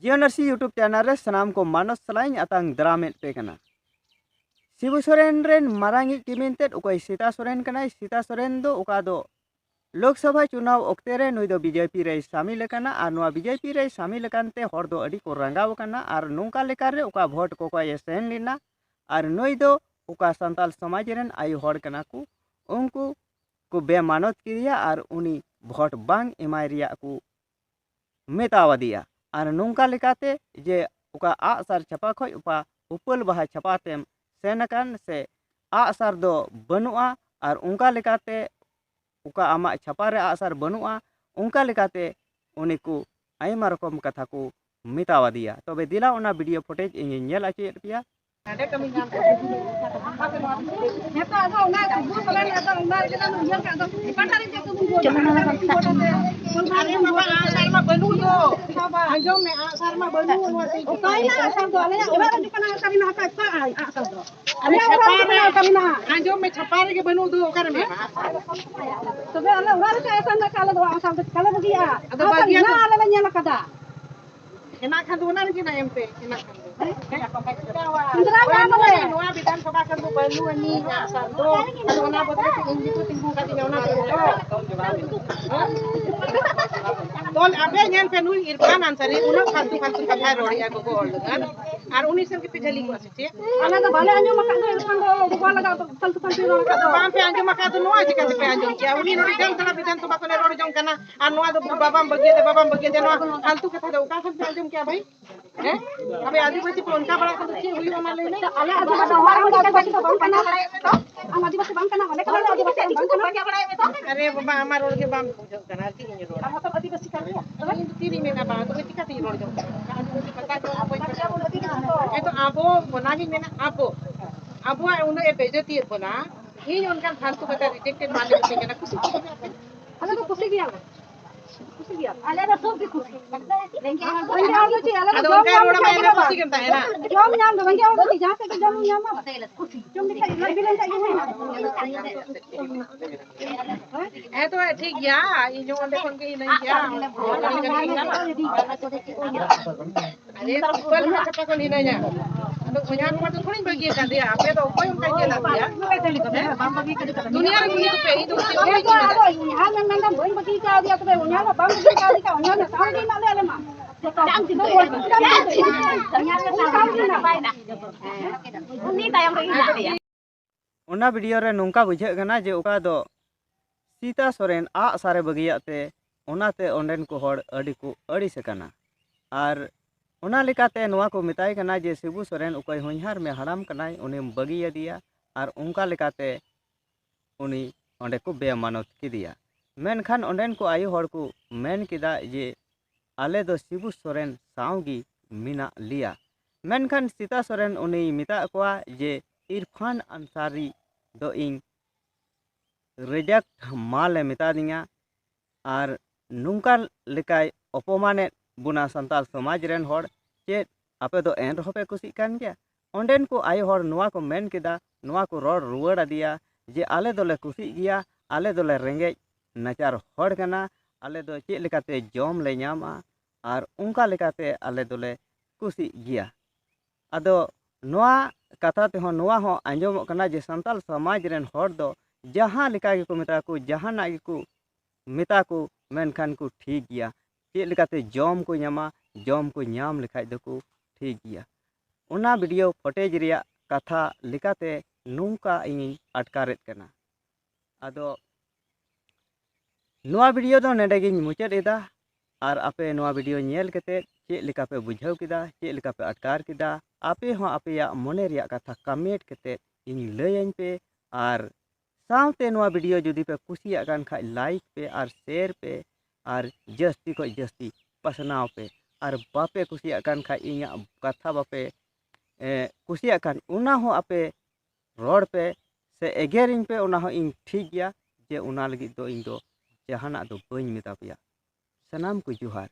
जियोनर्सी YouTube channel रे सनाम को मानस saline अतंग द्रामेट पे कना शिबू सोरेन रेन मारांगी किमिनते उकोय सीता सोरेन कना सीता सोरेन दो उका दो लोकसभा चुनाव ओक्ते रे नुई दो बीजेपी रे शामिल कना आर नुआ बीजेपी रे शामिल कानते हर दो अडी को रंगाव कना आर नुंका लेकार रे उका भोट को ये सेन लिना आर नुई दो उका संताल समाज रेन आयु हर कना को उनको को बेमानत किया आर उनी भोट बांग एमाय रिया को मेतावदिया आर नुंका लेकाते जे उका आसार छपा खय उपा उपल बाहा छपातेम सेनकान से आसार दो बनुआ आर उनका लेकाते उका आमा छपा रे आसार बनुआ उनका लेकाते उनी को आयमा रकम कथा को मेतावदिया तबे दिला ओना वीडियो फुटेज इन नेल आचेत पिया ada kami nyampe neto ada una bu solan ada una kita nunjuk kan patari je tu bu hari mama asar ma banu do anjo me asar ma banu kai na asar do ale ora ju kana kami na ka asar do ale chapare kami na anjo me chapare ke banu do kar me tobe ale ora ka asar na kala do asar do kala bagia ada bagia na ale nyala kada enak kan do na ni na mp enak kan Nuwa bidan sa bakal mo balu ni nga sardo. Ano na ba dito hindi ko tinggu ka tingaw na tol abe nyan penu irfan ansari uno फालतू कथा रोड़ी को बोल gan ar uni sen kipi jali ko asite ala da bale anjo maka do irfan do bala ga फालतू रोड़ी ka bam pe anjo maka do no aji ka pe anjo kya uni roड़ी jang kana bidan to bakal रोड़ी jang kana ar noa do babam bagi de no फालतू कथा do ka सब anjo kya bhai हैं अबे आदिवासी को उनका बड़ा तो चाहिए हुई हमारे लिए अले आदिवासी आदिवासी को बम करना तो हम आदिवासी बम करना वाले कल आदिवासी बम करना क्या बड़ा है तो अरे बाबा हमारे रोड के बम करना थी ये रोड हम सब आदिवासी कर रहे हैं तो तीरी में ना बात तो टिका थी रोड जो आदिवासी पता जो ये तो आपो बना ही में ना आपो उन्होंने ये बेइज्जती है बोला ये उनका फालतू कथा रिजेक्टेड मान लेते हैं ना कुछ अरे तो कुछ किया अलग सब भी खुशी लगता है लेंगे और जी अलग तो उनका रोड में ना खुशी करता है ना जम नाम दो लेंगे और जहां से जम नाम बताइए खुशी जम दिखाई बिलन चाहिए है तो ठीक या ये जो वाले कौन के नहीं या अरे ऊपर में छपा को नहीं ना तो यहाँ को तो थोड़ी बगी कर दिया आपने तो कोई उनका ये लगा दिया दुनिया में कोई तो पे ही तो यहाँ में बोल बगी का दिया तो यहाँ में बम बगी का दिया यहाँ में साउंड ही ना ले मा काम की बोल उना वीडियो रे नुंका बुझे कना जे उका दो सीता सोरेन आ सारे बगियाते उनाते ओंडेन को हड़ अडी को अड़ी से कना आर उना लेकाते नुआ को मिताई कना जे शिबू सोरेन उकय होइहार में हराम कनाय उनी बगिया दिया आर उनका लेकाते उनी ओंडे को बेमानत किदिया मेनखान ओंडेन को आयु हड़ को मेन किदा जे आले दो शिबू सोरेन सावगी मिना लिया मेनखान सीता सोरेन उनी मिता कोआ जे इरफान अंसारी दो इन रिजेक्ट माले मिता दिया आर नुंका लेकाय अपमाने बुना संताल समाज रेन हड़ चेत आपे दो एन रहोपे कुसी कान गया ओंडेन को आयु हड़ नुआ को मेन किदा नुआ को रोड रुवाड़ दिया जे आले दोले कुसी गया आले दोले रेंगे नाचार हड़ कना आले दो चेत लेकाते जम ले ᱧᱟᱢᱟ आर उनका लेकाते आले दोले कुसी गया आदो नुआ कथा ते हो नुआ हो आंजमो कना जे संताल समाज रेन हड़ दो जहां लेका के को मेता को जहां ना को मेता को मेनखान को ठीक गया चेत लेकाते जम को ᱧᱟᱢᱟ जम को ᱧᱟᱢ लेखाय दको ठीक गया उना वीडियो फुटेज रिया कथा लेकाते नुंका इन अटकारेत कना आदो नुआ वीडियो दो नेडे गिन मुचाद एदा आर आपे नुआ वीडियो नेल कते चेत लेका पे बुझाव किदा चेत लेका पे अटकार किदा आपे हो आपे मने रिया कथा कमेंट कते इन लयन पे आर सावते नुआ वीडियो जुदी पे कुसिया कान खा लाइक पे आर शेयर पे आर जस्ती को जस्ती पसनाव पे आर बापे कुसिया कान खा इया कथा बापे कुसिया कान उना हो आपे रोड पे से एगेरिंग पे उना हो इन ठीक गया जे उना लगी दो इन दो जहाना दो बइन मेता पिया सनाम को जुहार।